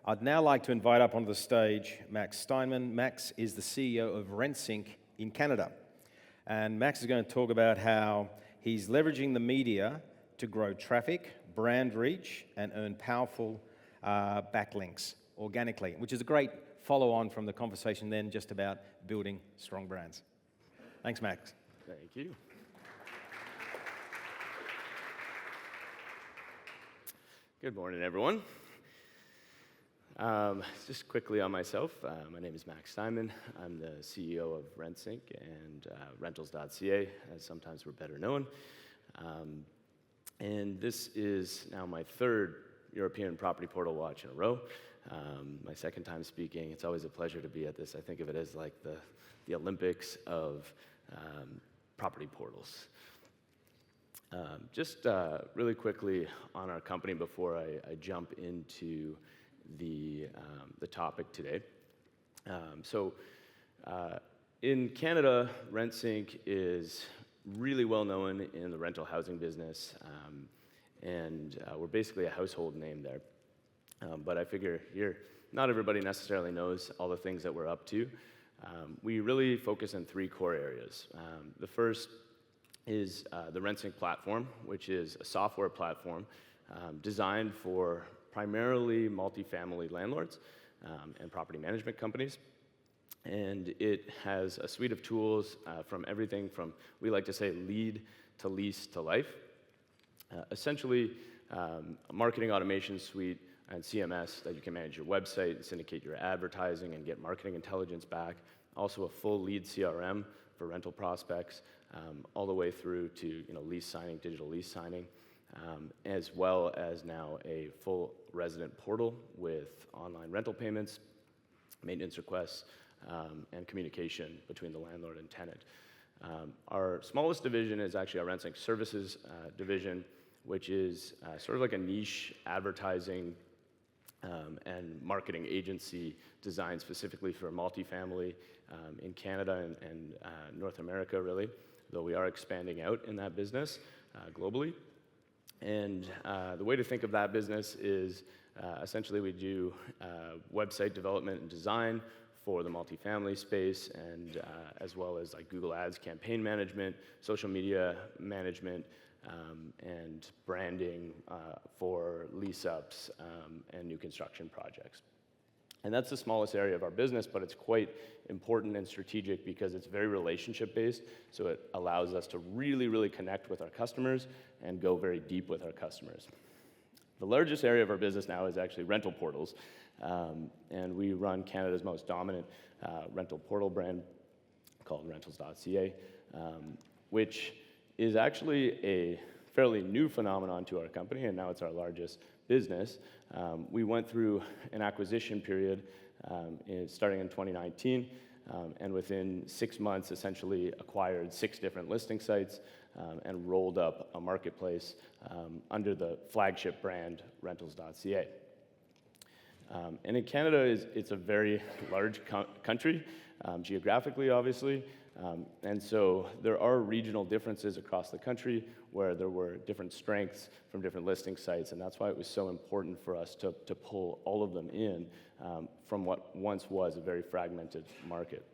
I'd now like to invite up onto the stage Max Steinman. Max is the CEO of Rentsync in Canada. And Max is going to talk about how he's leveraging the media to grow traffic, brand reach, and earn powerful backlinks organically, which is a great follow-on from the conversation then just about building strong brands. Thanks, Max. Thank you. Good morning, everyone. Just quickly on myself, my name is Max Steinman. I'm the CEO of Rentsync and Rentals.ca, as sometimes we're better known. And this is now my third European property portal watch in a row. My second time speaking. It's always a pleasure to be at this. I think of it as like the Olympics of property portals. Just really quickly on our company before I jump into the topic today. In Canada, Rentsync is really well known in the rental housing business, and we're basically a household name there. But I figure here, not everybody necessarily knows all the things that we're up to. We really focus on three core areas. The first is the Rentsync platform, which is a software platform designed for primarily multifamily landlords and property management companies. And it has a suite of tools from everything from, we like to say, lead to lease to life. Essentially, a marketing automation suite and CMS that you can manage your website and syndicate your advertising and get marketing intelligence back. Also a full lead CRM for rental prospects, all the way through to lease signing, digital lease signing, as well as now a full resident portal with online rental payments, maintenance requests, and communication between the landlord and tenant. Our smallest division is actually our Rentsync Services division, which is sort of like a niche advertising and marketing agency designed specifically for multifamily in Canada and North America, really, though we are expanding out in that business globally. And the way to think of that business is essentially we do website development and design for the multifamily space, and as well as like Google Ads campaign management, social media management, and branding for lease-ups and new construction projects. And that's the smallest area of our business, but it's quite important and strategic because it's very relationship-based, so it allows us to really, really connect with our customers and go very deep with our customers. The largest area of our business now is actually rental portals, and we run Canada's most dominant rental portal brand called Rentals.ca, which is actually a fairly new phenomenon to our company, and now it's our largest business. We went through an acquisition period starting in 2019, and within 6 months essentially acquired 6 different listing sites and rolled up a marketplace under the flagship brand Rentals.ca. And in Canada, it's a very large country, geographically obviously, and so there are regional differences across the country where there were different strengths from different listing sites, and that's why it was so important for us to pull all of them in from what once was a very fragmented market.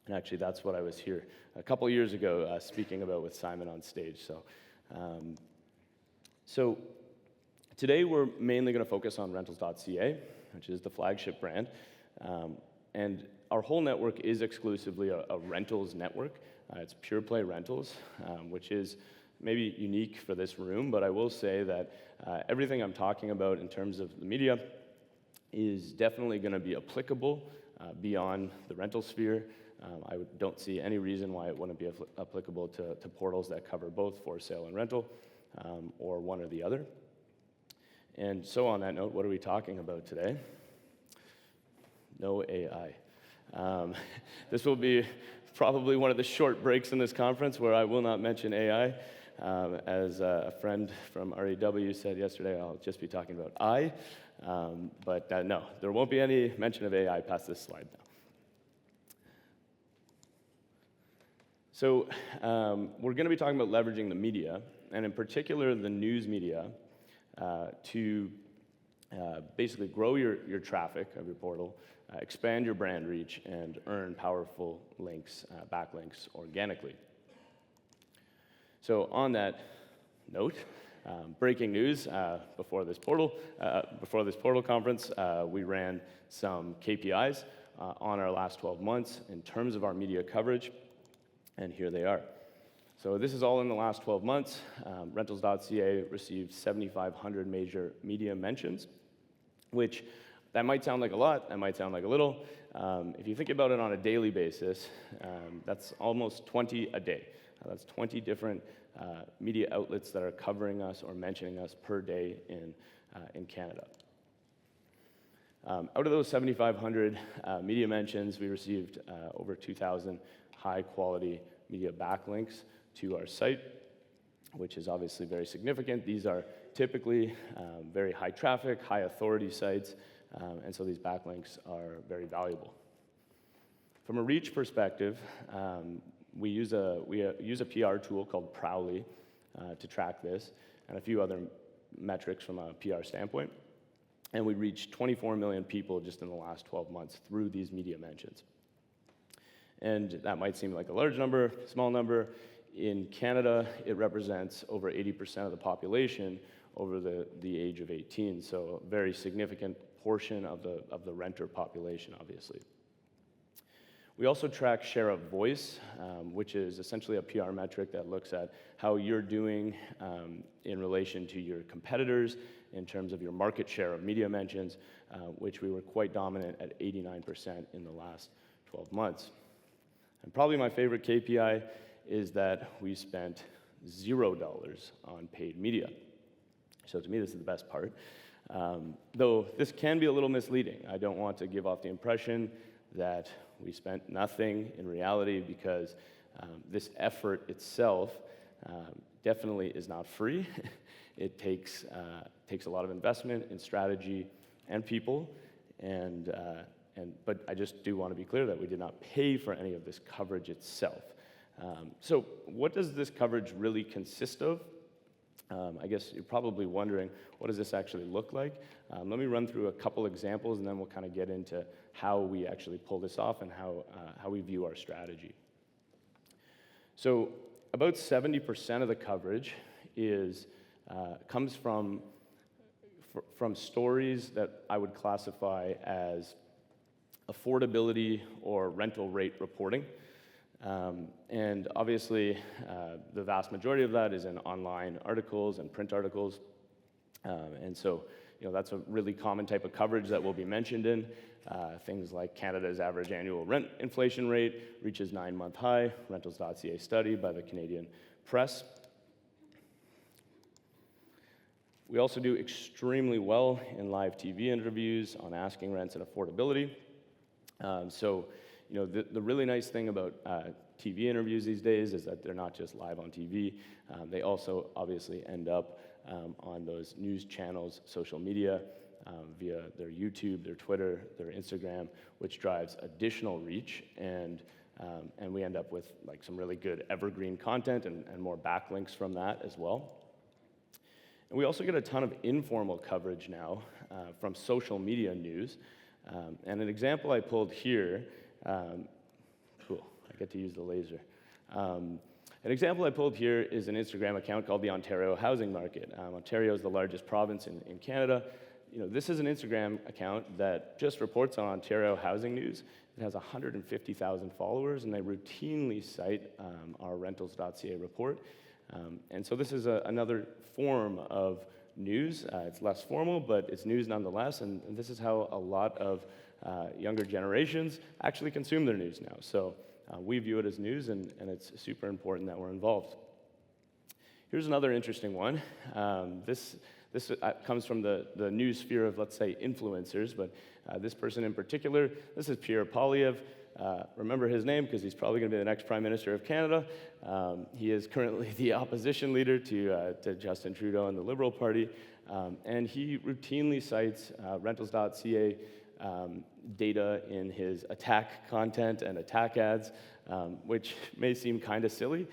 And actually, that's what I was here a couple years ago speaking about with Simon on stage. So today we're mainly going to focus on Rentals.ca, which is the flagship brand, and our whole network is exclusively a rentals network. It's pure play rentals, which is maybe unique for this room, but I will say that everything I'm talking about in terms of the media is definitely going to be applicable beyond the rental sphere. I don't see any reason why it wouldn't be applicable to portals that cover both for sale and rental, or one or the other. And so on that note, what are we talking about today? No AI. This will be probably one of the short breaks in this conference where I will not mention AI. As a friend from REW said yesterday, I'll just be talking about I. But no, there won't be any mention of AI past this slide now. So we're going to be talking about leveraging the media, and in particular the news media, to basically grow your traffic of your portal, expand your brand reach, and earn powerful links, backlinks organically. So on that note, breaking news, before this portal conference, we ran some KPIs on our last 12 months in terms of our media coverage, and here they are. So this is all in the last 12 months. Rentals.ca received 7,500 major media mentions, which that might sound like a lot, that might sound like a little. If you think about it on a daily basis, that's almost 20 a day. That's 20 different media outlets that are covering us or mentioning us per day in Canada. Out of those 7,500 media mentions, we received over 2,000 high-quality media backlinks to our site, which is obviously very significant. These are typically very high traffic, high authority sites, and so these backlinks are very valuable. From a reach perspective, we use a PR tool called Prowly to track this, and a few other metrics from a PR standpoint. And we reached 24 million people just in the last 12 months through these media mentions. And that might seem like a large number, small number. In Canada, it represents over 80% of the population over the age of 18, so a very significant portion of the renter population, obviously. We also track share of voice, which is essentially a PR metric that looks at how you're doing in relation to your competitors in terms of your market share of media mentions, which we were quite dominant at 89% in the last 12 months. And probably my favorite KPI is that we spent $0 on paid media. So to me, this is the best part. Though this can be a little misleading. I don't want to give off the impression that we spent nothing in reality, because this effort itself definitely is not free. It takes a lot of investment in strategy and people, but I just do want to be clear that we did not pay for any of this coverage itself. So what does this coverage really consist of? I guess you're probably wondering, what does this actually look like? Let me run through a couple examples, and then we'll kind of get into how we actually pull this off and how we view our strategy. So about 70% of the coverage comes from stories that I would classify as affordability or rental rate reporting. And obviously, the vast majority of that is in online articles and print articles. And so, that's a really common type of coverage that will be mentioned in. Things like Canada's average annual rent inflation rate reaches 9-month high, Rentals.ca study by the Canadian Press. We also do extremely well in live TV interviews on asking rents and affordability. The really nice thing about TV interviews these days is that they're not just live on TV. They also obviously end up on those news channels, social media, via their YouTube, their Twitter, their Instagram, which drives additional reach, and we end up with like some really good evergreen content and more backlinks from that as well. And we also get a ton of informal coverage now from social media news. And an example I pulled here, cool, I get to use the laser. An example I pulled here is an Instagram account called the Ontario Housing Market. Ontario is the largest province in Canada. This is an Instagram account that just reports on Ontario housing news. It has 150,000 followers, and they routinely cite our Rentals.ca report. And so this is another form of news. It's less formal, but it's news nonetheless, and this is how a lot of younger generations actually consume their news now. So we view it as news, and it's super important that we're involved. Here's another interesting one. This comes from the news sphere of, let's say, influencers, but this person in particular, this is Pierre Poilievre. Remember his name because he's probably going to be the next Prime Minister of Canada. He is currently the opposition leader to Justin Trudeau and the Liberal Party, and he routinely cites Rentals.ca data in his attack content and attack ads, which may seem kind of silly,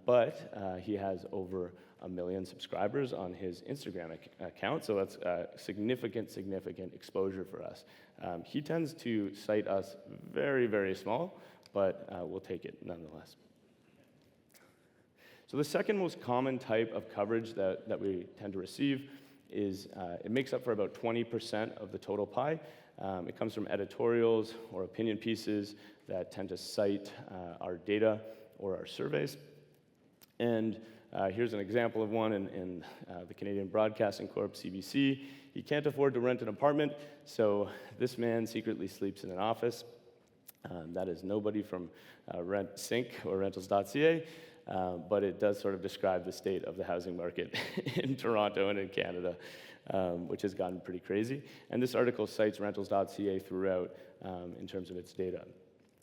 but he has over 1 million subscribers on his Instagram account, so that's significant exposure for us. He tends to cite us very, very small, but we'll take it nonetheless. So the second most common type of coverage that we tend to receive is, it makes up for about 20% of the total pie. It comes from editorials or opinion pieces that tend to cite our data or our surveys. And here's an example of one in the Canadian Broadcasting Corp, CBC. He can't afford to rent an apartment, so this man secretly sleeps in an office. That is nobody from Rentsync or rentals.ca, but it does sort of describe the state of the housing market in Toronto and in Canada, which has gotten pretty crazy. And this article cites rentals.ca throughout in terms of its data.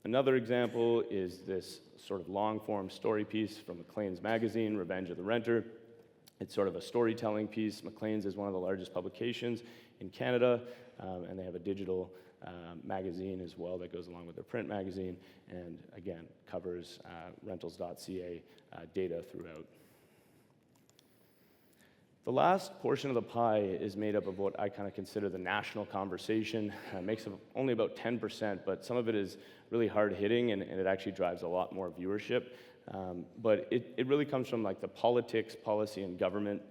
Another example is this sort of long-form story piece from Maclean's magazine, Revenge of the Renter. It's sort of a storytelling piece. Maclean's is one of the largest publications in Canada, and they have a digital magazine as well that goes along with their print magazine, and again, covers rentals.ca data throughout. The last portion of the pie is made up of what I kind of consider the national conversation. It makes up only about 10%, but some of it is really hard-hitting, and it actually drives a lot more viewership. But it really comes from like the politics, policy, and government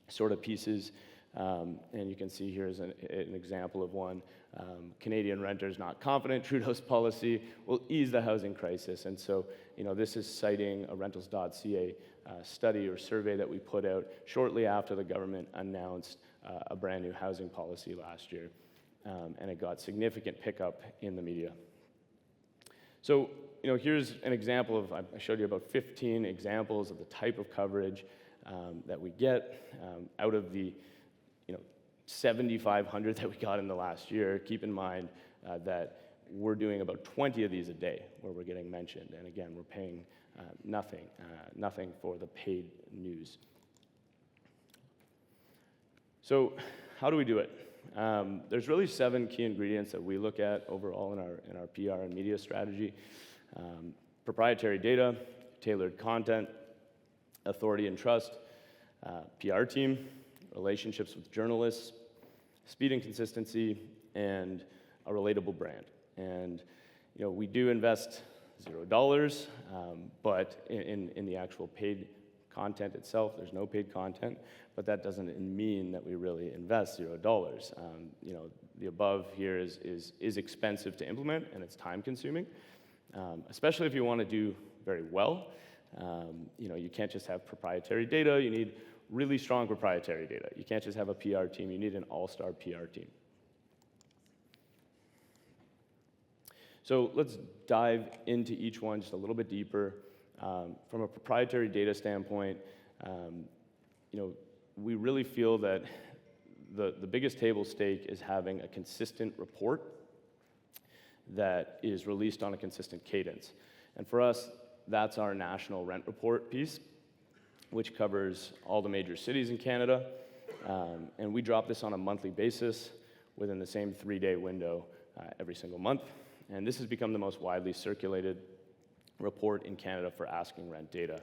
sort of pieces. And you can see here is an example of one. Canadian renters not confident Trudeau's policy will ease the housing crisis. And so, this is citing a rentals.ca study or survey that we put out shortly after the government announced a brand new housing policy last year. And it got significant pickup in the media. So, here's an example of, I showed you about 15 examples of the type of coverage that we get out of the 7,500 that we got in the last year. Keep in mind that we're doing about 20 of these a day where we're getting mentioned. And again, we're paying nothing for the paid news. So how do we do it? There's really 7 key ingredients that we look at overall in our PR and media strategy. Proprietary data, tailored content, authority and trust, PR team, relationships with journalists, speed and consistency, and a relatable brand. And we do invest $0, but in the actual paid content itself, there's no paid content, but that doesn't mean that we really invest $0. The above here is expensive to implement, and it's time consuming, especially if you want to do very well. You can't just have proprietary data. You need really strong proprietary data. You can't just have a PR team. You need an all-star PR team. So let's dive into each one just a little bit deeper. From a proprietary data standpoint, we really feel that the biggest table stake is having a consistent report that is released on a consistent cadence. And for us, that's our national rent report piece, which covers all the major cities in Canada. And we drop this on a monthly basis within the same 3-day window every single month. And this has become the most widely circulated report in Canada for asking rent data.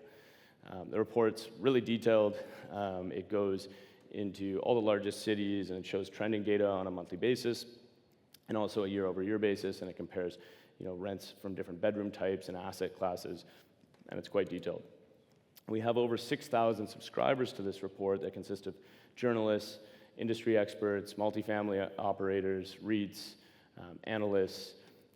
The report's really detailed. It goes into all the largest cities, and it shows trending data on a monthly basis and also a year-over-year basis, and it compares rents from different bedroom types and asset classes, and it's quite detailed. We have over 6,000 subscribers to this report that consist of journalists, industry experts, multifamily operators, REITs, analysts,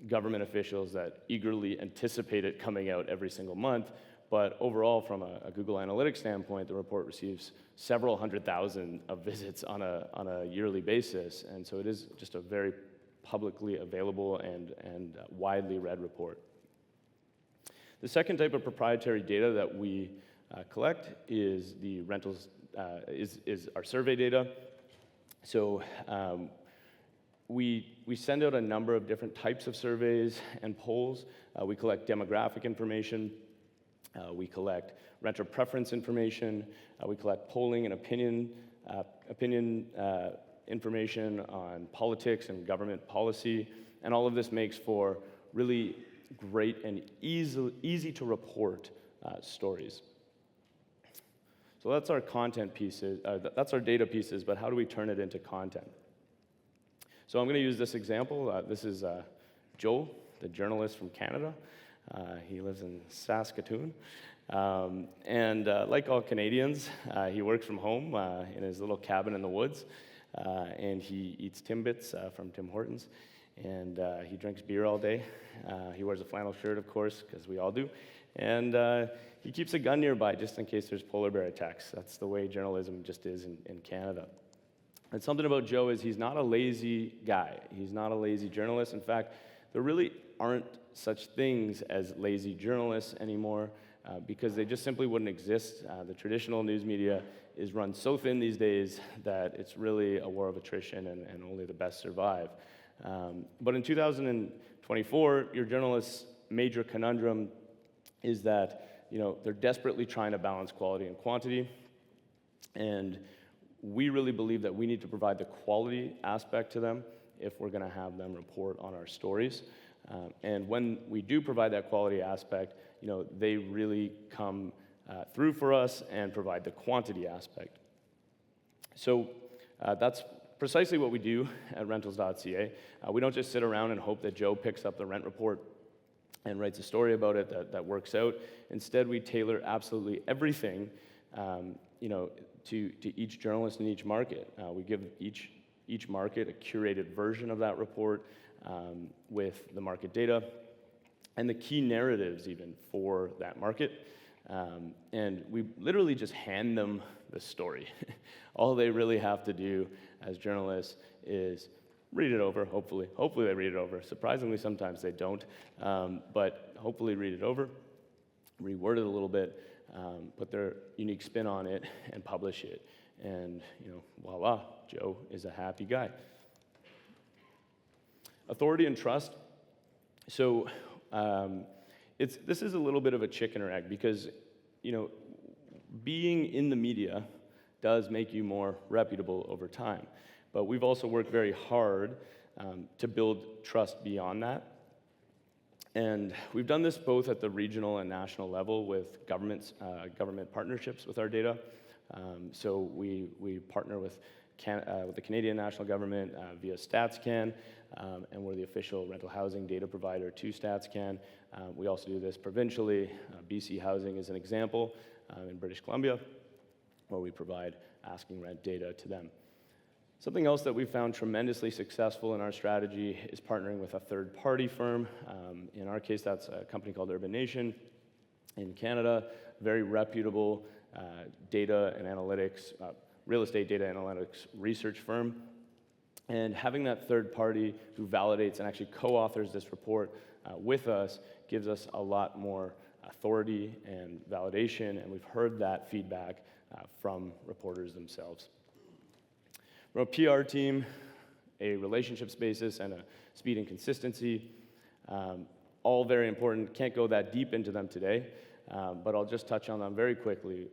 government officials that eagerly anticipate it coming out every single month. But overall, from a Google Analytics standpoint, the report receives several 100,000 of visits on a yearly basis, and so it is just a very publicly available and widely read report. The second type of proprietary data that we collect is the rentals, is our survey data. So we send out a number of different types of surveys and polls. We collect demographic information. We collect renter preference information. We collect polling and opinion information on politics and government policy. And all of this makes for really great and easy to report stories. So that's our content pieces, that's our data pieces, but how do we turn it into content? So I'm going to use this example. This is Joel, the journalist from Canada. He lives in Saskatoon. And like all Canadians, he works from home in his little cabin in the woods. And he eats Timbits from Tim Hortons. And he drinks beer all day. He wears a flannel shirt, of course, because we all do. And he keeps a gun nearby just in case there's polar bear attacks. That's the way journalism just is in Canada. And something about Joe is he's not a lazy guy. He's not a lazy journalist. In fact, there really aren't such things as lazy journalists anymore because they just simply wouldn't exist. The traditional news media is run so thin these days that it's really a war of attrition and only the best survive. But in 2024, your journalist's major conundrum is that they're desperately trying to balance quality and quantity, and we really believe that we need to provide the quality aspect to them if we're going to have them report on our stories. And when we do provide that quality aspect, they really come through for us and provide the quantity aspect. So that's precisely what we do at rentals.ca. We don't just sit around and hope that Joe picks up the rent report and writes a story about it that works out. Instead, we tailor absolutely everything to each journalist in each market. We give each market a curated version of that report with the market data and the key narratives even for that market. And we literally just hand them the story. All they really have to do as journalists is read it over, hopefully. Hopefully they read it over. Surprisingly, sometimes they don't. But hopefully read it over, reword it a little bit, put their unique spin on it, and publish it. And, voila, Joe is a happy guy. Authority and trust. So this is a little bit of a chicken or egg because, being in the media does make you more reputable over time. But we've also worked very hard to build trust beyond that. And we've done this both at the regional and national level with government partnerships with our data. So we partner with the Canadian national government via StatsCan, and we're the official rental housing data provider to StatsCan. We also do this provincially. BC Housing is an example in British Columbia, where we provide asking rent data to them. Something else that we've found tremendously successful in our strategy is partnering with a third-party firm. In our case, that's a company called Urban Nation in Canada, very reputable data and analytics, real estate data analytics research firm. And having that third party who validates and actually co-authors this report with us gives us a lot more authority and validation, and we've heard that feedback from reporters themselves. We're a PR team, a relationships basis, and a speed and consistency. All very important. Can't go that deep into them today, but I'll just touch on them very quickly.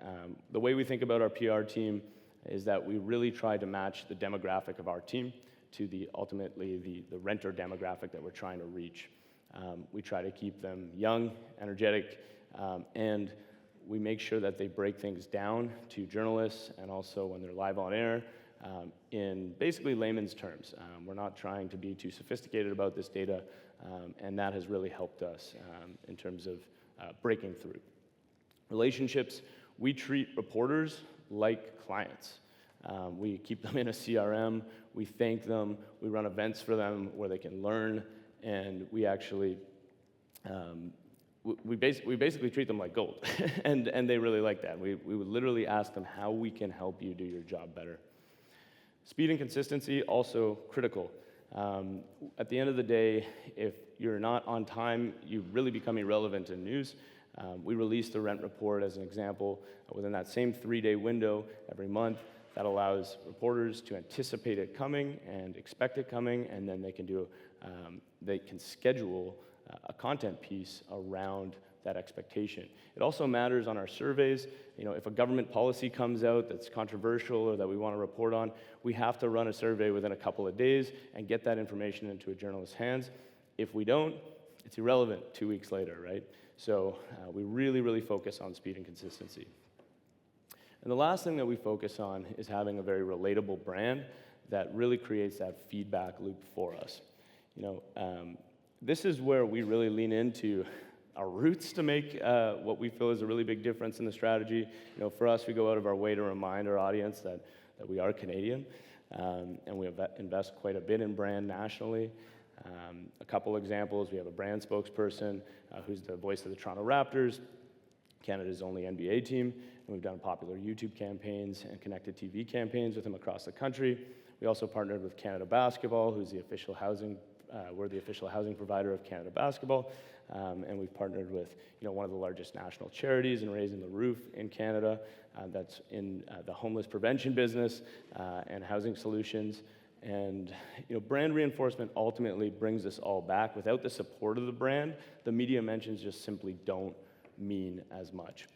The way we think about our PR team is that we really try to match the demographic of our team to ultimately the renter demographic that we're trying to reach. We try to keep them young, energetic, and we make sure that they break things down to journalists and also when they're live on air in basically layman's terms. We're not trying to be too sophisticated about this data, and that has really helped us in terms of breaking through. Relationships, we treat reporters like clients. We keep them in a CRM, we thank them, we run events for them where they can learn, and we actually, we basically treat them like gold, and they really like that. We would literally ask them how we can help you do your job better. Speed and consistency, also critical. At the end of the day, if you're not on time, you really become irrelevant in news. We release the rent report as an example within that same 3-day window every month. That allows reporters to anticipate it coming and expect it coming, and then they can schedule a content piece around that expectation. It also matters on our surveys. If a government policy comes out that's controversial or that we want to report on, we have to run a survey within a couple of days and get that information into a journalist's hands. If we don't, it's irrelevant 2 weeks later, right? So we really, really focus on speed and consistency. And the last thing that we focus on is having a very relatable brand that really creates that feedback loop for us. This is where we really lean into our roots to make what we feel is a really big difference in the strategy. For us, we go out of our way to remind our audience that we are Canadian, and we invest quite a bit in brand nationally. A couple examples, we have a brand spokesperson who's the voice of the Toronto Raptors, Canada's only NBA team, and we've done popular YouTube campaigns and connected TV campaigns with them across the country. We also partnered with Canada Basketball, who's the official housing, we're the official housing provider of Canada Basketball, and we've partnered with one of the largest national charities in raising the roof in Canada, that's in the homeless prevention business and housing solutions. And brand reinforcement ultimately brings us all back. Without the support of the brand, the media mentions just simply don't mean as much.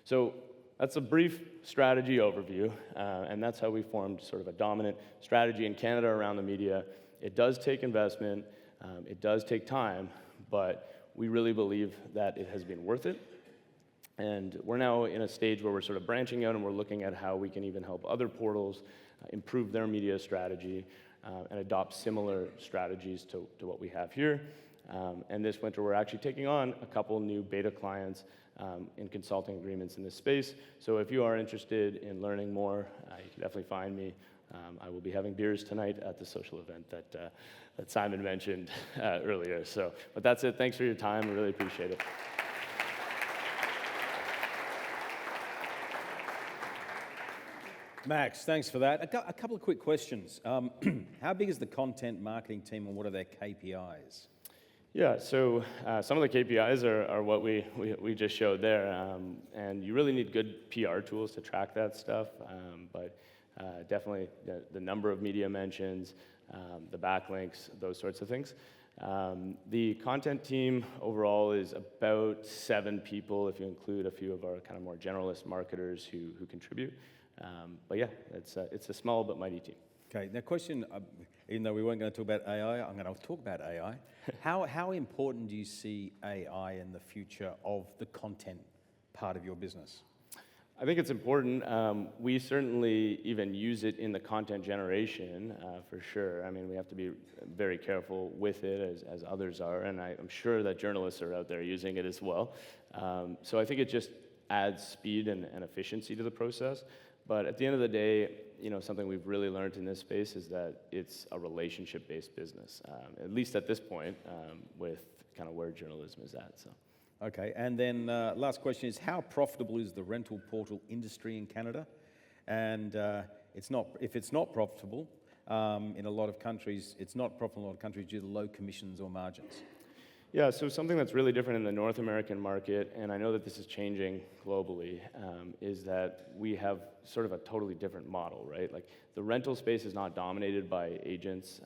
So that's a brief strategy overview, and that's how we formed sort of a dominant strategy in Canada around the media. It does take investment, it does take time, but we really believe that it has been worth it. And we're now in a stage where we're sort of branching out and we're looking at how we can even help other portals improve their media strategy and adopt similar strategies to what we have here. And this winter, we're actually taking on a couple new beta clients in consulting agreements in this space. So if you are interested in learning more, you can definitely find me. I will be having beers tonight at the social event that Simon mentioned earlier. But that's it. Thanks for your time. I really appreciate it. Max, thanks for that. A couple of quick questions. How big is the content marketing team and what are their KPIs? Yeah, so some of the KPIs are what we just showed there, and you really need good PR tools to track that stuff, but definitely the number of media mentions, the backlinks, those sorts of things. The content team overall is about 7 people if you include a few of our kind of more generalist marketers who contribute. But yeah, it's a small but mighty team. Okay, now question, even though we weren't going to talk about AI, I'm going to talk about AI. How important do you see AI in the future of the content part of your business? I think it's important. We certainly even use it in the content generation, for sure. I mean, we have to be very careful with it, as others are, and I'm sure that journalists are out there using it as well. So I think it just adds speed and efficiency to the process. But at the end of the day, something we've really learned in this space is that it's a relationship-based business, at least at this point, with kind of where journalism is at. So. Okay, and then last question is, how profitable is the rental portal industry in Canada? And if it's not profitable, in a lot of countries, it's not profitable in a lot of countries due to low commissions or margins. Yeah, so something that's really different in the North American market, and I know that this is changing globally, is that we have sort of a totally different model, right? Like the rental space is not dominated by agents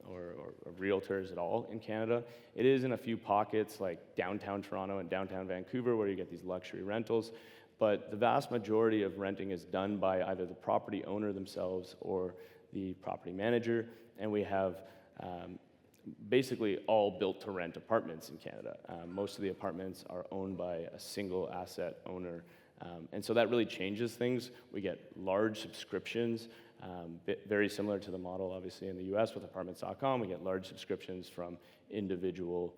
or realtors at all in Canada. It is in a few pockets like downtown Toronto and downtown Vancouver where you get these luxury rentals, but the vast majority of renting is done by either the property owner themselves or the property manager, and we have basically all built to rent apartments in Canada. Most of the apartments are owned by a single asset owner. And so that really changes things. We get large subscriptions, very similar to the model obviously in the US with apartments.com. We get large subscriptions from individual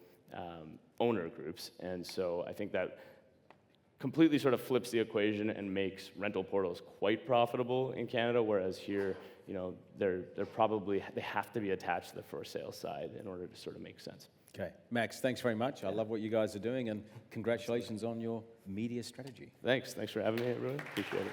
owner groups. And so I think that completely sort of flips the equation and makes rental portals quite profitable in Canada, whereas here, they're probably, they have to be attached to the for sale side in order to sort of make sense. Okay, Max, thanks very much. I love what you guys are doing, and congratulations on your media strategy. Thanks for having me, everyone. Appreciate it.